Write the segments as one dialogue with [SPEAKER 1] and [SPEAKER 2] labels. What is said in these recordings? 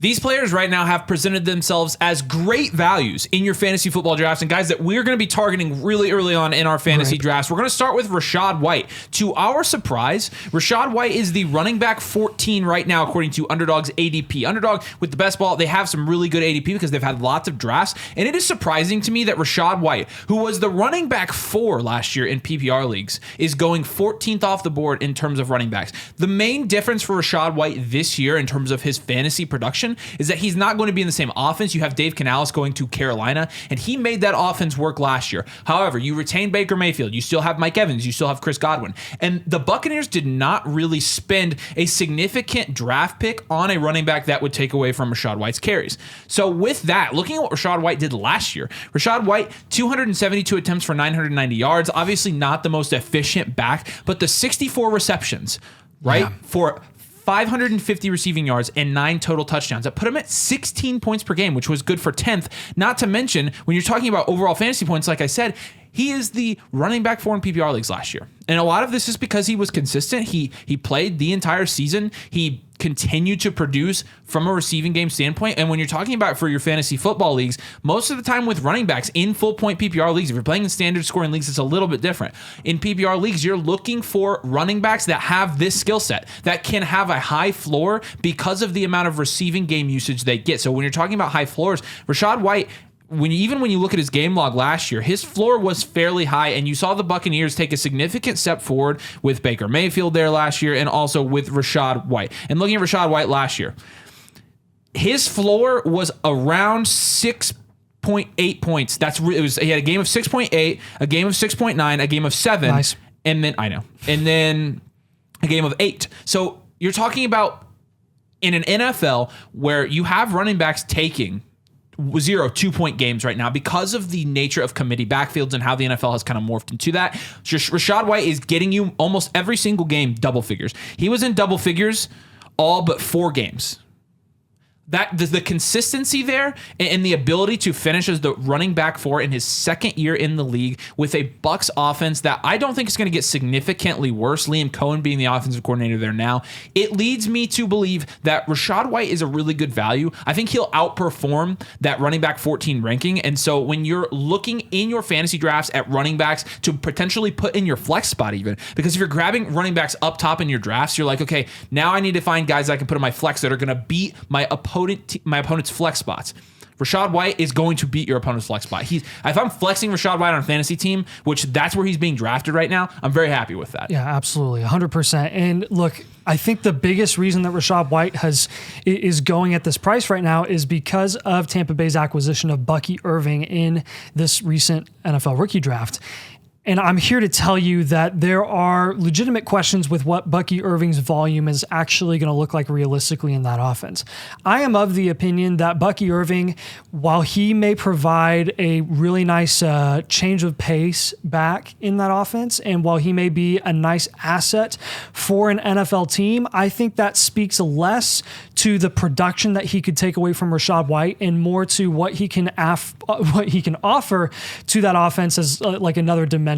[SPEAKER 1] These players right now have presented themselves as great values in your fantasy football drafts, and guys that we're going to be targeting really early on in our fantasy drafts. We're going to start with Rashad White. To our surprise, Rashad White is the running back 14 right now, according to Underdog's ADP. Underdog, with the best ball, they have some really good ADP because they've had lots of drafts, and it is surprising to me that Rashad White, who was the running back 4 last year in PPR leagues, is going 14th off the board in terms of running backs. The main difference for Rashad White this year in terms of his fantasy production is that he's not going to be in the same offense. You have Dave Canales going to Carolina, and he made that offense work last year. However, you retain Baker Mayfield. You still have Mike Evans. You still have Chris Godwin. And the Buccaneers did not really spend a significant draft pick on a running back that would take away from Rashad White's carries. So with that, looking at what Rashad White did last year, Rashad White, 272 attempts for 990 yards. Obviously not the most efficient back, but the 64 receptions, right, for 550 receiving yards and 9 total touchdowns. That put him at 16 points per game, which was good for 10th. Not to mention, when you're talking about overall fantasy points, like I said, he is the running back 4 in PPR leagues last year. And a lot of this is because he was consistent. He played the entire season. He continued to produce from a receiving game standpoint. And when you're talking about for your fantasy football leagues, most of the time with running backs in full point PPR leagues, if you're playing in standard scoring leagues, it's a little bit different. In PPR leagues, you're looking for running backs that have this skill set, that can have a high floor because of the amount of receiving game usage they get. So when you're talking about high floors, Rashad White, when you look at his game log last year, his floor was fairly high, and you saw the Buccaneers take a significant step forward with Baker Mayfield there last year and also with Rashad White. And looking at Rashad White last year, his floor was around 6.8 points. He had a game of 6.8, a game of 6.9, a game of 7, nice. And then a game of 8. So you're talking about in an NFL where you have running backs taking 2-point games right now because of the nature of committee backfields and how the NFL has kind of morphed into that. Rashad White is getting you almost every single game double figures. He was in double figures all but 4 games. That the consistency there and the ability to finish as the running back 4 in his second year in the league with a Bucs offense that I don't think is going to get significantly worse, Liam Cohen being the offensive coordinator there now, it leads me to believe that Rashad White is a really good value. I think he'll outperform that running back 14 ranking. And so when you're looking in your fantasy drafts at running backs to potentially put in your flex spot even, because if you're grabbing running backs up top in your drafts, you're like, okay, now I need to find guys I can put in my flex that are going to beat my opponent's flex spots. Rashad White is going to beat your opponent's flex spot. If I'm flexing Rashad White on a fantasy team, which that's where he's being drafted right now, I'm very happy with that.
[SPEAKER 2] Yeah, absolutely, 100%. And look, I think the biggest reason that Rashad White is going at this price right now is because of Tampa Bay's acquisition of Bucky Irving in this recent NFL rookie draft. And I'm here to tell you that there are legitimate questions with what Bucky Irving's volume is actually going to look like realistically in that offense. I am of the opinion that Bucky Irving, while he may provide a really nice change of pace back in that offense, and while he may be a nice asset for an NFL team, I think that speaks less to the production that he could take away from Rashad White and more to what he can offer to that offense as like another dimension.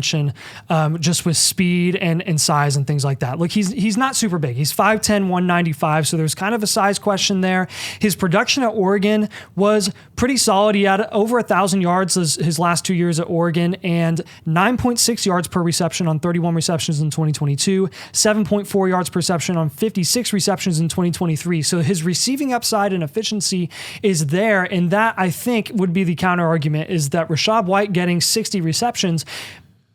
[SPEAKER 2] Just with speed and size and things like that. Look, he's not super big. He's 5'10", 195, so there's kind of a size question there. His production at Oregon was pretty solid. He had over 1,000 yards his last 2 years at Oregon and 9.6 yards per reception on 31 receptions in 2022, 7.4 yards per reception on 56 receptions in 2023. So his receiving upside and efficiency is there, and that, I think, would be the counter argument, is that Rashad White getting 60 receptions,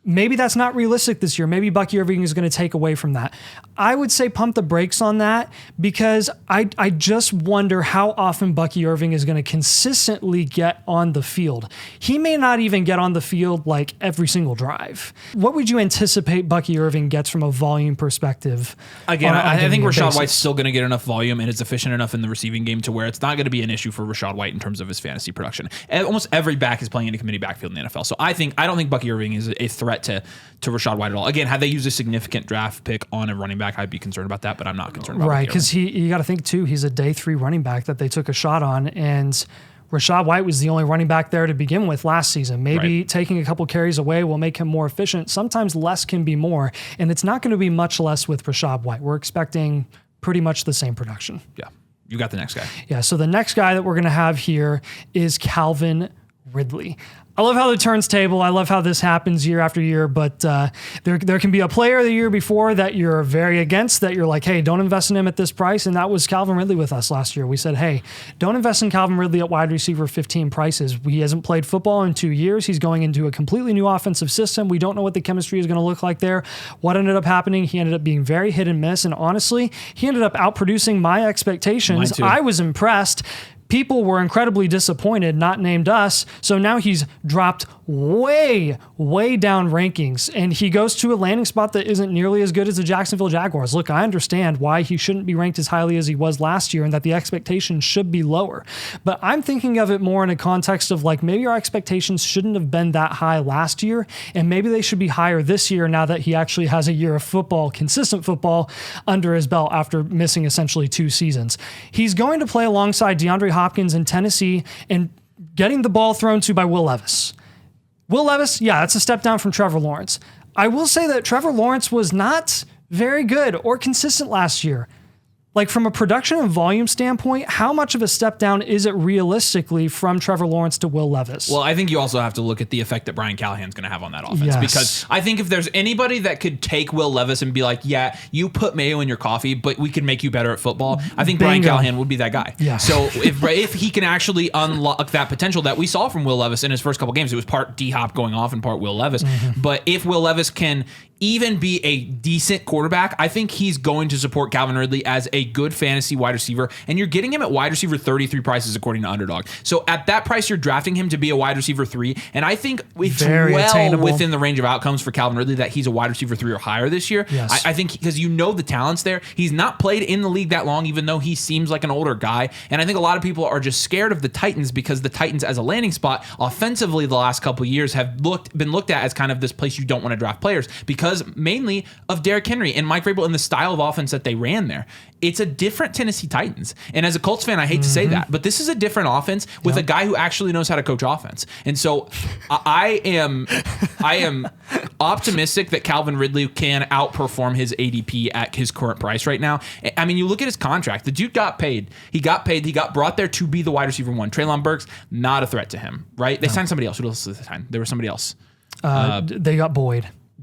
[SPEAKER 2] maybe that's not realistic this year. Maybe Bucky Irving is going to take away from that. I would say pump the brakes on that because I just wonder how often Bucky Irving is going to consistently get on the field. He may not even get on the field like every single drive. What would you anticipate Bucky Irving gets from a volume perspective?
[SPEAKER 1] Again, I think Rashad White's still going to get enough volume and is efficient enough in the receiving game to where it's not going to be an issue for Rashad White in terms of his fantasy production. Almost every back is playing in a committee backfield in the NFL. So I don't think Bucky Irving is a threat to Rashad White at all. Again, had they used a significant draft pick on a running back, I'd be concerned about that, but I'm not concerned about it.
[SPEAKER 2] Right, because you got to think too, he's a day 3 running back that they took a shot on, and Rashad White was the only running back there to begin with last season. Maybe taking a couple carries away will make him more efficient. Sometimes less can be more, and it's not going to be much less with Rashad White. We're expecting pretty much the same production.
[SPEAKER 1] Yeah. You got the next guy.
[SPEAKER 2] Yeah, so the next guy that we're going to have here is Calvin Ridley. I love how the turns table. I love how this happens year after year, but there can be a player the year before that you're very against, that you're like, hey, don't invest in him at this price, and that was Calvin Ridley with us last year. We said, hey, don't invest in Calvin Ridley at wide receiver 15 prices. He hasn't played football in 2 years. He's going into a completely new offensive system. We don't know what the chemistry is going to look like there. What ended up happening, he ended up being very hit and miss, and honestly, he ended up outproducing my expectations. I was impressed. People were incredibly disappointed, not named us. So now he's dropped way down rankings, and he goes to a landing spot that isn't nearly as good as the Jacksonville Jaguars. Look, I understand why he shouldn't be ranked as highly as he was last year and that the expectations should be lower. But I'm thinking of it more in a context of like, maybe our expectations shouldn't have been that high last year, and maybe they should be higher this year now that he actually has a year of football, consistent football under his belt after missing essentially 2 seasons. He's going to play alongside DeAndre Hopkins in Tennessee and getting the ball thrown to by Will Levis. Will Levis, yeah, that's a step down from Trevor Lawrence. I will say that Trevor Lawrence was not very good or consistent last year. Like from a production and volume standpoint, how much of a step down is it realistically from Trevor Lawrence to Will Levis?
[SPEAKER 1] Well, I think you also have to look at the effect that Brian Callahan's going to have on that offense.
[SPEAKER 2] Yes.
[SPEAKER 1] Because I think if there's anybody that could take Will Levis and be like, yeah, you put mayo in your coffee, but we can make you better at football, I think Brian Callahan would be that guy.
[SPEAKER 2] Yeah.
[SPEAKER 1] So if he can actually unlock that potential that we saw from Will Levis in his first couple games, it was part D-Hop going off and part Will Levis. But if Will Levis can even be a decent quarterback, I think he's going to support Calvin Ridley as a good fantasy wide receiver, and you're getting him at wide receiver 33 prices according to Underdog. So at that price, you're drafting him to be a wide receiver 3, and I think it's
[SPEAKER 2] very attainable.
[SPEAKER 1] Within the range of outcomes for Calvin Ridley that he's a wide receiver 3 or higher this year.
[SPEAKER 2] Yes.
[SPEAKER 1] I think because the talent's there. He's not played in the league that long, even though he seems like an older guy, and I think a lot of people are just scared of the Titans because the Titans as a landing spot offensively the last couple of years have been looked at as kind of this place you don't want to draft players because mainly of Derrick Henry and Mike Vrabel and the style of offense that they ran there. It's a different Tennessee Titans. And as a Colts fan, I hate to say that, but this is a different offense with a guy who actually knows how to coach offense. And so I am optimistic that Calvin Ridley can outperform his ADP at his current price right now. I mean, you look at his contract. The dude got paid. He got brought there to be the wide receiver 1. Treylon Burks, not a threat to him, right? They signed somebody else. Who else at the time? There was somebody else.
[SPEAKER 2] They got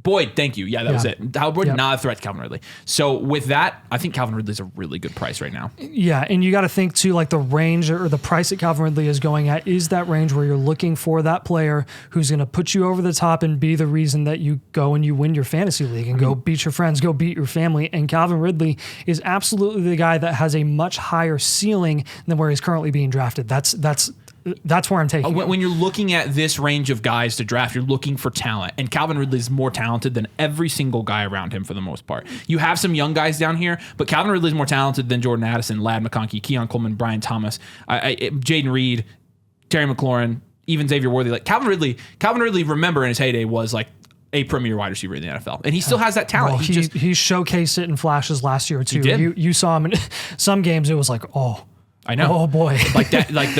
[SPEAKER 2] Boyd, thank you. Yeah, that was it. Boyd, not a threat to Calvin Ridley. So with that, I think Calvin Ridley's a really good price right now. Yeah, and you got to think too, like the range or the price that Calvin Ridley is going at is that range where you're looking for that player who's going to put you over the top and be the reason that you go and you win your fantasy league and go beat your friends, go beat your family. And Calvin Ridley is absolutely the guy that has a much higher ceiling than where he's currently being drafted. That's where I'm taking it.
[SPEAKER 1] When you're looking at this range of guys to draft, you're looking for talent. And Calvin Ridley is more talented than every single guy around him for the most part. You have some young guys down here, but Calvin Ridley is more talented than Jordan Addison, Ladd McConkey, Keon Coleman, Brian Thomas, Jaden Reed, Terry McLaurin, even Xavier Worthy. Like Calvin Ridley, remember in his heyday was like a premier wide receiver in the NFL. And he still has that talent.
[SPEAKER 2] Well, he showcased it in flashes last year too.
[SPEAKER 1] He did.
[SPEAKER 2] You saw him in some games. It was like, oh,
[SPEAKER 1] I know.
[SPEAKER 2] Oh boy.
[SPEAKER 1] Like that. Like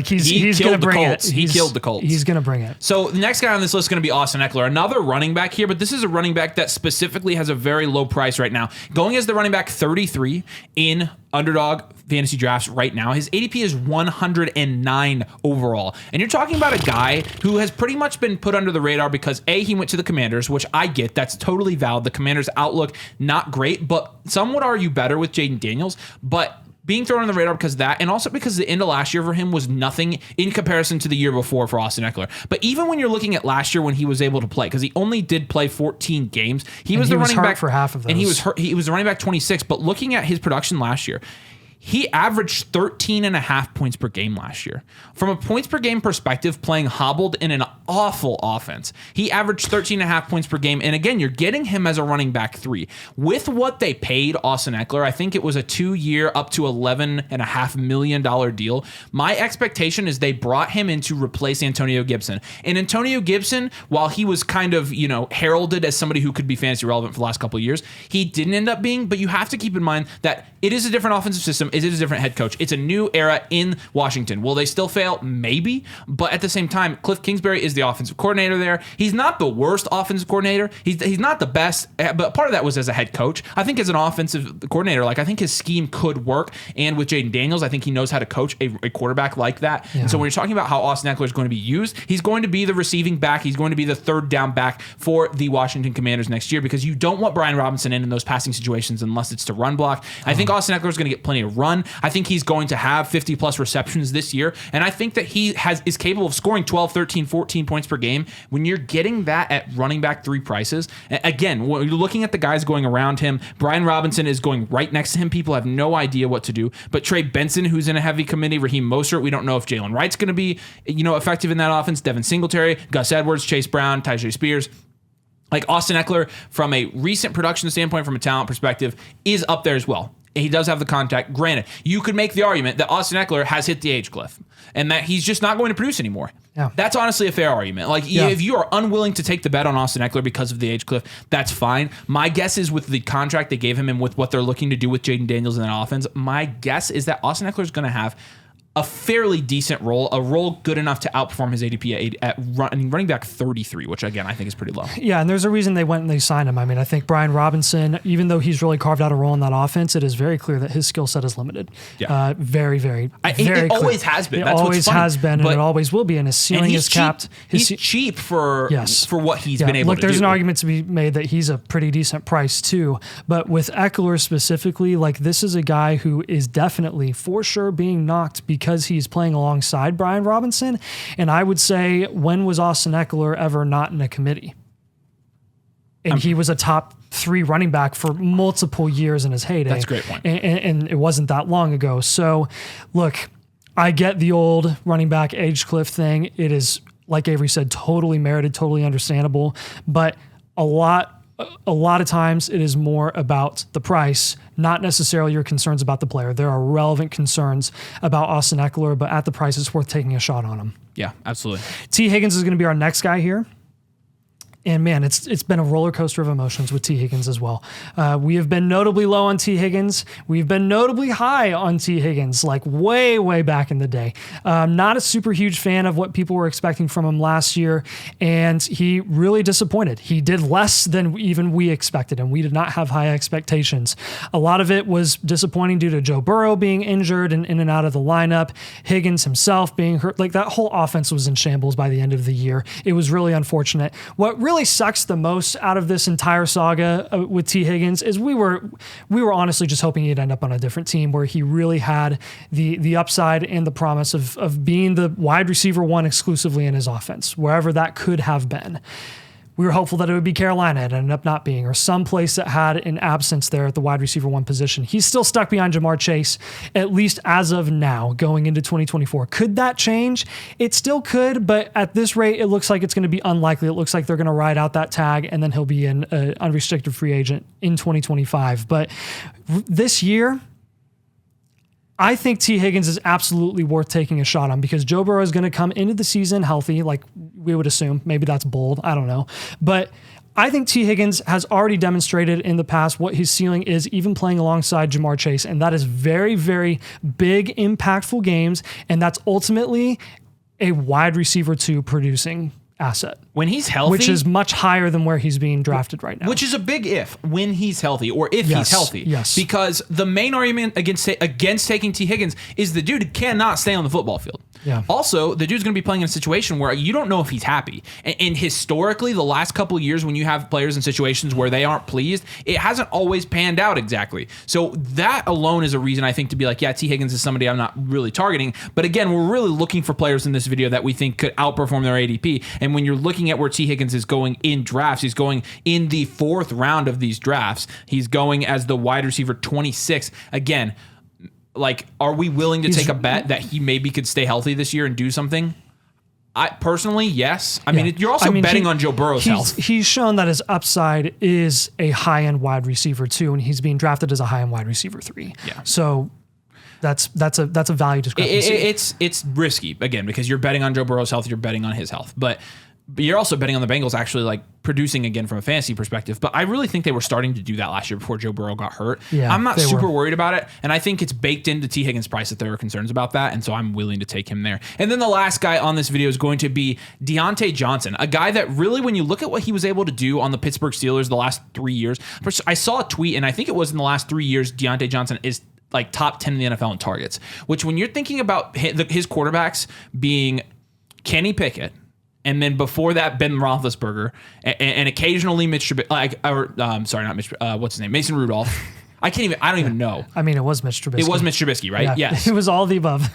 [SPEAKER 1] he's
[SPEAKER 2] going to bring
[SPEAKER 1] it. He killed the Colts.
[SPEAKER 2] He's going to bring it.
[SPEAKER 1] So the next guy on this list is going to be Austin Ekeler, another running back here, but this is a running back that specifically has a very low price right now. Going as the running back 33 in Underdog fantasy drafts right now. His ADP is 109 overall. And you're talking about a guy who has pretty much been put under the radar because he went to the Commanders, which I get. That's totally valid. The Commanders' outlook, not great, but some would argue better with Jaden Daniels. But being thrown on the radar because of that, and also because the end of last year for him was nothing in comparison to the year before for Austin Ekeler. But even when you're looking at last year when he was able to play, because he only did play 14 games, he was the running back
[SPEAKER 2] for half of those.
[SPEAKER 1] And he was hurt. He was the running back 26. But looking at his production last year, he averaged 13.5 points per game last year. From a points per game perspective, playing hobbled in an awful offense, he averaged 13.5 points per game. And again, you're getting him as a running back 3. With what they paid Austin Ekeler, I think it was a 2-year up to $11.5 million deal. My expectation is they brought him in to replace Antonio Gibson. And Antonio Gibson, while he was kind of, heralded as somebody who could be fantasy relevant for the last couple of years, he didn't end up being. But you have to keep in mind that it is a different offensive system. system? Is it a different head coach? It's a new era in Washington. Will they still fail? Maybe. But at the same time, Cliff Kingsbury is the offensive coordinator there. He's not the worst offensive coordinator. He's not the best, but part of that was as a head coach. I think as an offensive coordinator, like I think his scheme could work. And with Jaden Daniels, I think he knows how to coach a quarterback like that. Yeah. And so when you're talking about how Austin Ekeler is going to be used, he's going to be the receiving back. He's going to be the third down back for the Washington Commanders next year, because you don't want Brian Robinson in those passing situations unless it's to run block. I think Austin Ekeler is going to get plenty of run. I think he's going to have 50 plus receptions this year. And I think that he is capable of scoring 12, 13, 14 points per game. When you're getting that at running back 3 prices, again, when you're looking at the guys going around him, Brian Robinson is going right next to him. People have no idea what to do. But Trey Benson, who's in a heavy committee, Raheem Mostert, we don't know if Jalen Wright's going to be, effective in that offense. Devin Singletary, Gus Edwards, Chase Brown, Tyjae Spears. Like Austin Ekeler, from a recent production standpoint, from a talent perspective, is up there as well. He does have the contact. Granted, you could make the argument that Austin Ekeler has hit the age cliff and that he's just not going to produce anymore. Yeah. That's honestly a fair argument. Like, if you are unwilling to take the bet on Austin Ekeler because of the age cliff, that's fine. My guess is with the contract they gave him and with what they're looking to do with Jaden Daniels in that offense, my guess is that Austin Ekeler is going to have a fairly decent role, a role good enough to outperform his ADP at running back 33, which again I think is pretty low. Yeah,
[SPEAKER 2] and there's a reason they went and they signed him. I mean, I think Brian Robinson, even though he's really carved out a role in that offense, it is very clear that his skill set is limited. Yeah, very, very, very
[SPEAKER 1] it always has been. That's
[SPEAKER 2] always has been, and it always will be. And his ceiling is capped.
[SPEAKER 1] He's cheap for what he's been able to do.
[SPEAKER 2] Look, there's an argument to be made that he's a pretty decent price too. But with Ekeler specifically, like this is a guy who is definitely for sure being knocked because he's playing alongside Brian Robinson. And I would say, when was Austin Ekeler ever not in a committee? And he was a top 3 running back for multiple years in his heyday.
[SPEAKER 1] That's a great point.
[SPEAKER 2] And it wasn't that long ago. So look, I get the old running back age cliff thing. It is, like Avery said, totally merited, totally understandable. But a lot of times it is more about the price, not necessarily your concerns about the player. There are relevant concerns about Austin Ekeler, but at the price, it's worth taking a shot on him.
[SPEAKER 1] Yeah, absolutely.
[SPEAKER 2] T. Higgins is going to be our next guy here. And man, it's been a roller coaster of emotions with T. Higgins as well. We have been notably low on T. Higgins. We've been notably high on T. Higgins, like way, way back in the day. Not a super huge fan of what people were expecting from him last year, and he really disappointed. He did less than even we expected, and we did not have high expectations. A lot of it was disappointing due to Joe Burrow being injured and in and out of the lineup, Higgins himself being hurt. Like that whole offense was in shambles by the end of the year. It was really unfortunate. What really sucks the most out of this entire saga with T. Higgins is we were honestly just hoping he'd end up on a different team where he really had the upside and the promise of being the wide receiver 1 exclusively in his offense, wherever that could have been. We were hopeful that it would be Carolina. It ended up not being, or some place that had an absence there at the wide receiver 1 position. He's still stuck behind Jamar Chase, at least as of now, going into 2024. Could that change? It still could, but at this rate, it looks like it's going to be unlikely. It looks like they're going to ride out that tag, and then he'll be an unrestricted free agent in 2025. But this year, I think T. Higgins is absolutely worth taking a shot on because Joe Burrow is going to come into the season healthy, like we would assume. Maybe that's bold. I don't know. But I think T. Higgins has already demonstrated in the past what his ceiling is, even playing alongside Jamar Chase. And that is very, very big, impactful games. And that's ultimately a wide receiver 2 producing asset.
[SPEAKER 1] When he's healthy,
[SPEAKER 2] which is much higher than where he's being drafted right now.
[SPEAKER 1] Which is a big if, when he's healthy, or if he's healthy.
[SPEAKER 2] Yes.
[SPEAKER 1] Because the main argument against taking T. Higgins is the dude cannot stay on the football field. Yeah. Also, the dude's going to be playing in a situation where you don't know if he's happy. And historically, the last couple of years when you have players in situations where they aren't pleased, it hasn't always panned out exactly. So that alone is a reason I think to be like, yeah, T. Higgins is somebody I'm not really targeting. But again, we're really looking for players in this video that we think could outperform their ADP. And when you're looking at where T. Higgins is going in drafts, he's going in the 4th round of these drafts. He's going as the wide receiver 26. Again, like, are we willing to take a bet that he maybe could stay healthy this year and do something? I personally, yes. I mean, you're also betting on Joe Burrow's health.
[SPEAKER 2] He's shown that his upside is a high-end wide receiver 2, and he's being drafted as a high-end wide receiver 3. Yeah. So that's a value discrepancy.
[SPEAKER 1] It's risky, again, because you're betting on Joe Burrow's health, you're betting on his health. But But you're also betting on the Bengals actually like producing again from a fantasy perspective. But I really think they were starting to do that last year before Joe Burrow got hurt.
[SPEAKER 2] Yeah,
[SPEAKER 1] I'm not super worried about it. And I think it's baked into T. Higgins' price that there are concerns about that. And so I'm willing to take him there. And then the last guy on this video is going to be Deontay Johnson, a guy that really, when you look at what he was able to do on the Pittsburgh Steelers the last 3 years, I saw a tweet, and I think it was in the last 3 years, Deontay Johnson is like top 10 in the NFL in targets, which when you're thinking about his quarterbacks being Kenny Pickett, and then before that, Ben Roethlisberger, and occasionally Mitch Trubisky, what's his name? Mason Rudolph. I don't even know.
[SPEAKER 2] I mean, it was Mitch Trubisky.
[SPEAKER 1] It was Mitch Trubisky, right?
[SPEAKER 2] Yeah.
[SPEAKER 1] Yes.
[SPEAKER 2] It was all the above.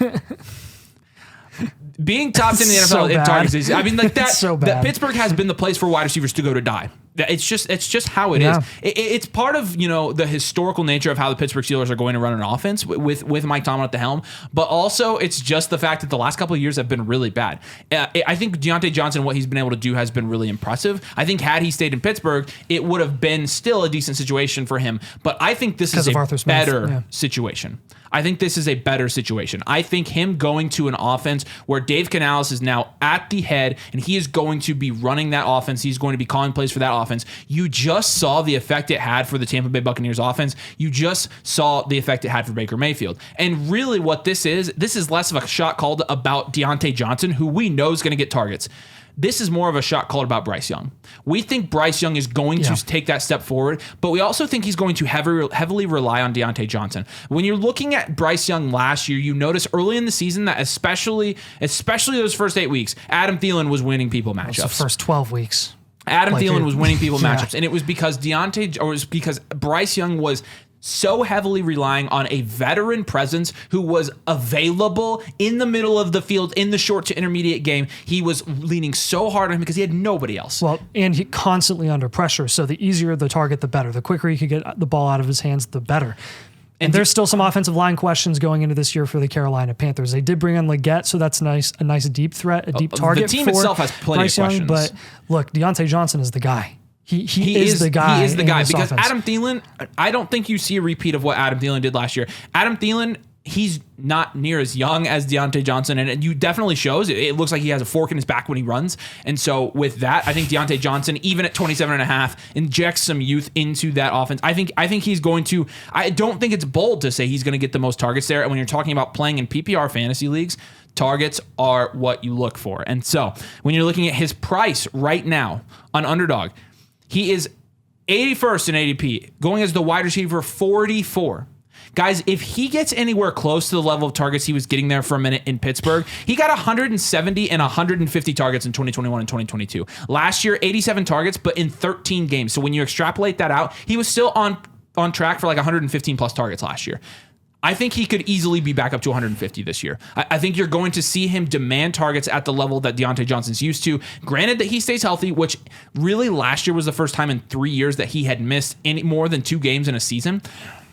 [SPEAKER 1] Being top 10 in the NFL in targets, I mean, like that.
[SPEAKER 2] So bad.
[SPEAKER 1] That Pittsburgh has been the place for wide receivers to go to die. It's just how it is. It's part of the historical nature of how the Pittsburgh Steelers are going to run an offense with Mike Tomlin at the helm. But also, it's just the fact that the last couple of years have been really bad. I think Deontay Johnson, what he's been able to do, has been really impressive. I think had he stayed in Pittsburgh, it would have been still a decent situation for him. But I think this is a better situation. I think this is a better situation. I think him going to an offense where Dave Canales is now at the head and he is going to be running that offense. He's going to be calling plays for that offense. You just saw the effect it had for the Tampa Bay Buccaneers offense. You just saw the effect it had for Baker Mayfield. And really what this is less of a shot called about Deontay Johnson, who we know is going to get targets. This is more of a shot called about Bryce Young. We think Bryce Young is going to take that step forward, but we also think he's going to heavily rely on Deontay Johnson. When you're looking at Bryce Young last year, you notice early in the season that especially those first 8 weeks, Adam Thielen was winning people matchups.
[SPEAKER 2] The first 12 weeks.
[SPEAKER 1] Adam Thielen was winning people matchups, and it was because Bryce Young was so heavily relying on a veteran presence who was available in the middle of the field in the short to intermediate game. He was leaning so hard on him because he had nobody else.
[SPEAKER 2] Well, and he constantly under pressure. So the easier the target, the better. The quicker he could get the ball out of his hands, the better. And there's still some offensive line questions going into this year for the Carolina Panthers. They did bring in Leggett, so that's nice. A nice deep threat, a deep target.
[SPEAKER 1] The team itself has plenty of questions.
[SPEAKER 2] But look, Deontay Johnson is the guy. He is the guy.
[SPEAKER 1] He is the guy because
[SPEAKER 2] offense.
[SPEAKER 1] Adam Thielen, I don't think you see a repeat of what Adam Thielen did last year. Adam Thielen, he's not near as young as Deontay Johnson, and you definitely shows. It looks like he has a fork in his back when he runs. And so with that, I think Deontay Johnson, even at 27.5, injects some youth into that offense. I think he's going to, I don't think it's bold to say he's going to get the most targets there. And when you're talking about playing in PPR fantasy leagues, targets are what you look for. And so when you're looking at his price right now on Underdog, he is 81st in ADP, going as the wide receiver 44. Guys, if he gets anywhere close to the level of targets he was getting there for a minute in Pittsburgh, he got 170 and 150 targets in 2021 and 2022. Last year, 87 targets, but in 13 games. So when you extrapolate that out, he was still on track for like 115 plus targets last year. I think he could easily be back up to 150 this year. I think you're going to see him demand targets at the level that Deontay Johnson's used to. Granted that he stays healthy, which really last year was the first time in 3 years that he had missed any more than 2 games in a season.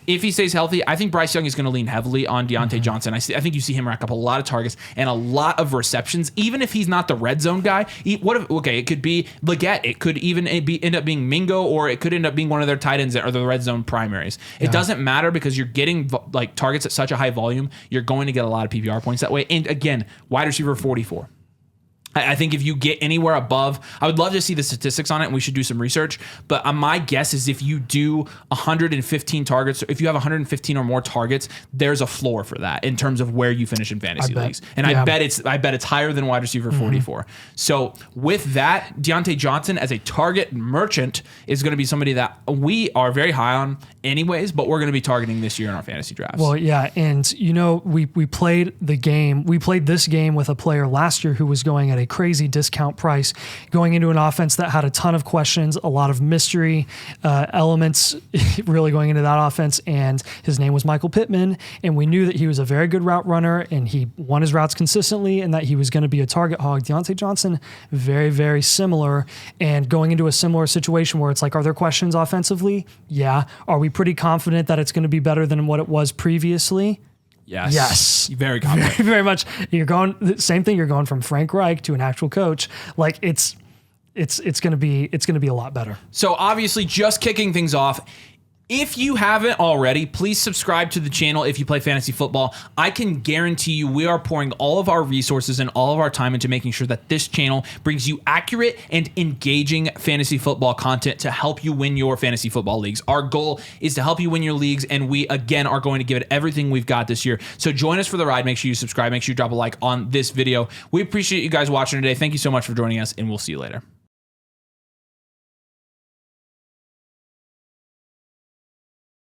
[SPEAKER 1] If he stays healthy, I think Bryce Young is going to lean heavily on Deontay Johnson. I think you see him rack up a lot of targets and a lot of receptions, even if he's not the red zone guy. It could be Leggett. It could even end up being Mingo, or it could end up being one of their tight ends that are the red zone primaries. Yeah. It doesn't matter because you're getting like targets at such a high volume. You're going to get a lot of PPR points that way. And again, wide receiver 44. I think if you get anywhere above, I would love to see the statistics on it, and we should do some research. But my guess is if you do 115 targets, if you have 115 or more targets, there's a floor for that in terms of where you finish in fantasy leagues. And I bet it's higher than wide receiver 44. So with that, Deontay Johnson as a target merchant is going to be somebody that we are very high on anyways, but we're going to be targeting this year in our fantasy drafts.
[SPEAKER 2] Well, yeah, and we played the game. We played this game with a player last year who was going at a crazy discount price, going into an offense that had a ton of questions, a lot of mystery elements really going into that offense, and his name was Michael Pittman, and we knew that he was a very good route runner, and he won his routes consistently, and that he was going to be a target hog. Deontay Johnson, very, very similar, and going into a similar situation where it's like, are there questions offensively? Yeah. Are we pretty confident that it's going to be better than what it was previously? Yes. Very confident. Very, very much. You're going same thing. You're going from Frank Reich to an actual coach. Like it's going to be a lot better.
[SPEAKER 1] So obviously, just kicking things off, If you haven't already, please subscribe to the channel if you play fantasy football. I can guarantee you we are pouring all of our resources and all of our time into making sure that this channel brings you accurate and engaging fantasy football content to help you win your fantasy football leagues. Our goal is to help you win your leagues, and we, again, are going to give it everything we've got this year. So join us for the ride. Make sure you subscribe. Make sure you drop a like on this video. We appreciate you guys watching today. Thank you so much for joining us, and we'll see you later.